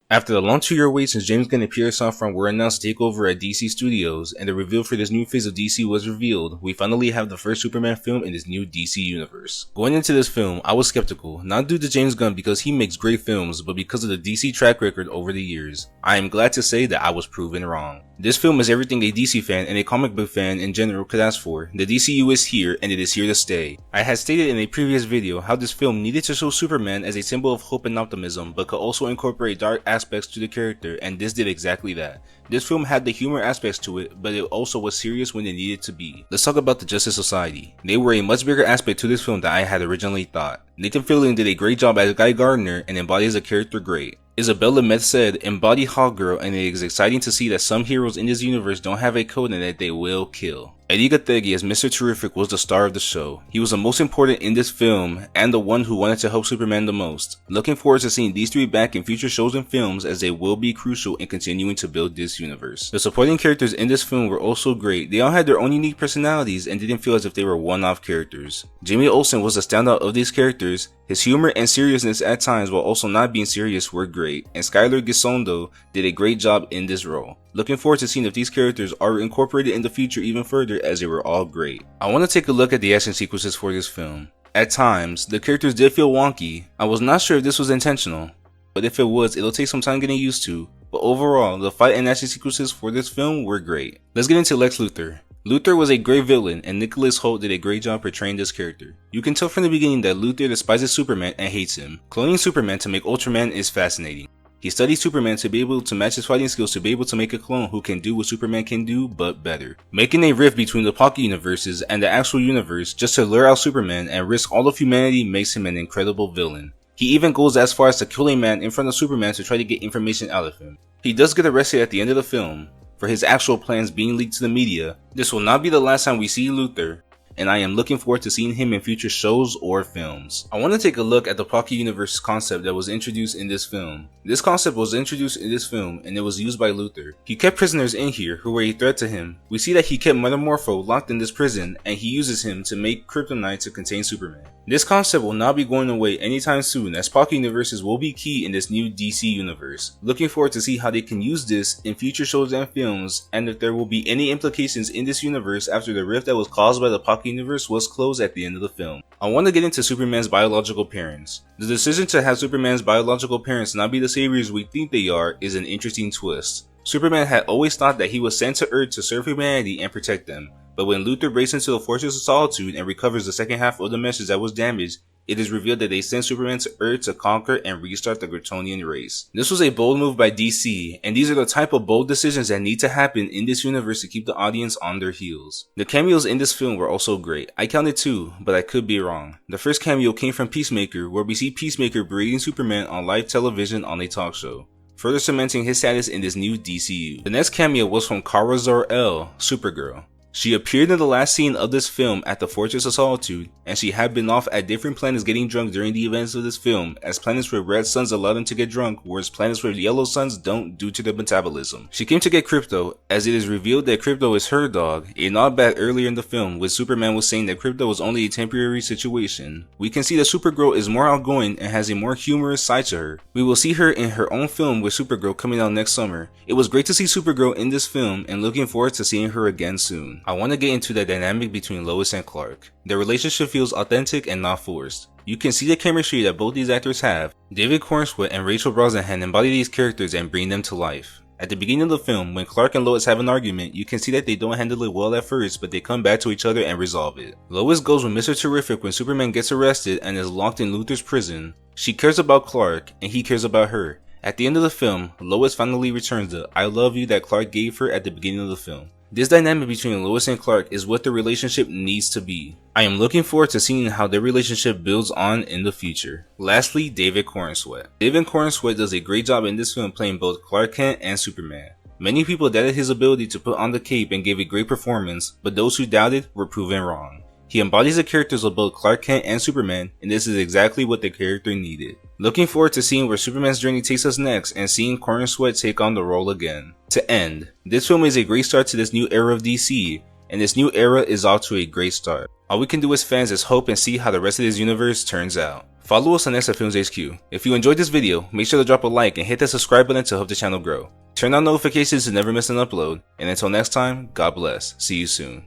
After the long 2-year wait since James Gunn and Peter Safran were announced to take over at DC Studios, and the reveal for this new phase of DC was revealed, we finally have the first Superman film in this new DC universe. Going into this film, I was skeptical, not due to James Gunn because he makes great films, but because of the DC track record over the years. I am glad to say that I was proven wrong. This film is everything a DC fan and a comic book fan in general could ask for. The DCEU is here, and it is here to stay. I had stated in a previous video how this film needed to show Superman as a symbol of hope and optimism, but could also incorporate dark aspects to the character, and this did exactly that. This film had the humor aspects to it, but it also was serious when it needed to be. Let's talk about the Justice Society. They were a much bigger aspect to this film than I had originally thought. Nathan Fillion did a great job as Guy Gardner and embodies the character great. Isabella Met said, embody Hawkgirl, and it is exciting to see that some heroes in this universe don't have a code and that they will kill. Eddie Gathegi as Mr. Terrific was the star of the show. He was the most important in this film, and the one who wanted to help Superman the most. Looking forward to seeing these three back in future shows and films, as they will be crucial in continuing to build this universe. The supporting characters in this film were also great. They all had their own unique personalities and didn't feel as if they were one-off characters. Jamie Olsen was the standout of these characters. His humor and seriousness at times while also not being serious were great, and Skylar Gisondo did a great job in this role. Looking forward to seeing if these characters are incorporated in the future even further, as they were all great. I want to take a look at the action sequences for this film. At times, the characters did feel wonky. I was not sure if this was intentional, but if it was, it'll take some time getting used to. But overall, the fight and action sequences for this film were great. Let's get into Lex Luthor. Luthor was a great villain, and Nicholas Hoult did a great job portraying this character. You can tell from the beginning that Luthor despises Superman and hates him. Cloning Superman to make Ultraman is fascinating. He studies Superman to be able to match his fighting skills to be able to make a clone who can do what Superman can do, but better. Making a rift between the pocket universes and the actual universe just to lure out Superman and risk all of humanity makes him an incredible villain. He even goes as far as to kill a man in front of Superman to try to get information out of him. He does get arrested at the end of the film for his actual plans being leaked to the media. This will not be the last time we see Luthor, and I am looking forward to seeing him in future shows or films. I want to take a look at the Pocket Universe concept that was introduced in this film. This concept was introduced in this film and it was used by Luthor. He kept prisoners in here who were a threat to him. We see that he kept Metamorpho locked in this prison and he uses him to make kryptonite to contain Superman. This concept will not be going away anytime soon, as Pocket Universes will be key in this new DC universe. Looking forward to see how they can use this in future shows and films, and if there will be any implications in this universe after the rift that was caused by the Pocket Universe was closed at the end of the film. I want to get into Superman's biological parents. The decision to have Superman's biological parents not be the saviors we think they are is an interesting twist. Superman had always thought that he was sent to Earth to serve humanity and protect them. But when Luthor breaks into the Fortress of Solitude and recovers the second half of the message that was damaged, it is revealed that they sent Superman to Earth to conquer and restart the Kryptonian race. This was a bold move by DC, and these are the type of bold decisions that need to happen in this universe to keep the audience on their heels. The cameos in this film were also great. I counted 2, but I could be wrong. The first cameo came from Peacemaker, where we see Peacemaker berating Superman on live television on a talk show, further cementing his status in this new DCU. The next cameo was from Kara Zor-El, Supergirl. She appeared in the last scene of this film at the Fortress of Solitude, and she had been off at different planets getting drunk during the events of this film, as planets with red suns allow them to get drunk, whereas planets with yellow suns don't due to their metabolism. She came to get Krypto, as it is revealed that Krypto is her dog, a nod back earlier in the film, when Superman was saying that Krypto was only a temporary situation. We can see that Supergirl is more outgoing and has a more humorous side to her. We will see her in her own film with Supergirl coming out next summer. It was great to see Supergirl in this film, and looking forward to seeing her again soon. I want to get into the dynamic between Lois and Clark. Their relationship feels authentic and not forced. You can see the chemistry that both these actors have. David Cornsweet and Rachel Brosnahan embody these characters and bring them to life. At the beginning of the film, when Clark and Lois have an argument, you can see that they don't handle it well at first, but they come back to each other and resolve it. Lois goes with Mr. Terrific when Superman gets arrested and is locked in Luthor's prison. She cares about Clark, and he cares about her. At the end of the film, Lois finally returns the "I love you" that Clark gave her at the beginning of the film. This dynamic between Lois and Clark is what the relationship needs to be. I am looking forward to seeing how their relationship builds on in the future. Lastly, David Cornsweet. David Cornsweet does a great job in this film playing both Clark Kent and Superman. Many people doubted his ability to put on the cape and gave a great performance, but those who doubted were proven wrong. He embodies the characters of both Clark Kent and Superman, and this is exactly what the character needed. Looking forward to seeing where Superman's journey takes us next and seeing Cornsweet take on the role again. To end, this film is a great start to this new era of DC, and this new era is off to a great start. All we can do as fans is hope and see how the rest of this universe turns out. Follow us on SF Films HQ. If you enjoyed this video, make sure to drop a like and hit that subscribe button to help the channel grow. Turn on notifications to never miss an upload, and until next time, God bless. See you soon.